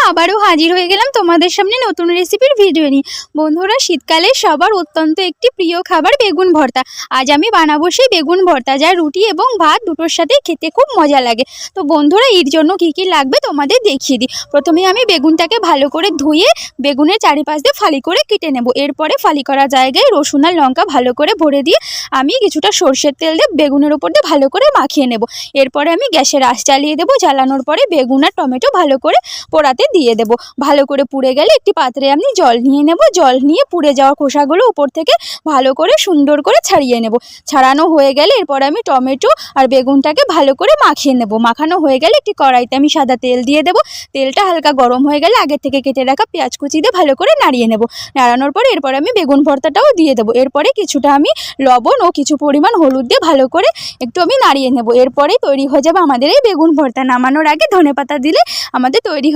আবারও হাজির হয়ে গেলাম তোমাদের সামনে নতুন রেসিপির ভিডিও নিয়ে। বন্ধুরা, শীতকালে সবার অত্যন্ত একটি প্রিয় খাবার বেগুন ভর্তা। আজ আমি বানাবো সেই বেগুন ভর্তা, যা রুটি এবং ভাত দুটোর সাথে খেতে খুব মজা লাগে। তো বন্ধুরা, এর জন্য কী কী লাগবে তোমাদের দেখিয়ে দিই। প্রথমে আমি বেগুনটাকে ভালো করে ধুয়ে বেগুনের চারিপাশ দিয়ে ফালি করে কেটে নেব। এরপরে ফালি করা জায়গায় রসুন আর লঙ্কা ভালো করে ভরে দিয়ে আমি কিছুটা সর্ষের তেল দিয়ে বেগুনের উপর দিয়ে ভালো করে মাখিয়ে নেব। এরপরে আমি গ্যাসের আঁচ জ্বালিয়ে দেবো। জ্বালানোর পরে বেগুন আর টমেটো ভালো করে পোড়াতে দিয়ে দেবো। ভালো করে পুড়ে গেলে একটি পাত্রে আমি জল নিয়ে নেব। জল নিয়ে পুড়ে যাওয়া খোসাগুলো উপর থেকে ভালো করে সুন্দর করে ছাড়িয়ে নেব। ছাড়ানো হয়ে গেলে এরপর আমি টমেটো আর বেগুনটাকে ভালো করে মাখিয়ে নেব। মাখানো হয়ে গেলে একটি কড়াইতে আমি সাদা তেল দিয়ে দেবো। তেলটা হালকা গরম হয়ে গেলে আগে থেকে কেটে রাখা পেঁয়াজ কুচি দিয়ে ভালো করে নাড়িয়ে নেব। নাড়ানোর পরে এরপর আমি বেগুন ভর্তাটাও দিয়ে দেবো। এরপরে কিছুটা আমি লবণ ও কিছু পরিমাণ হলুদ দিয়ে ভালো করে একটু আমি নাড়িয়ে নেব। এরপরেই তৈরি হয়ে যাবে আমাদের এই বেগুন ভর্তা। নামানোর আগে ধনেপাতা দিলে আমাদের তৈরি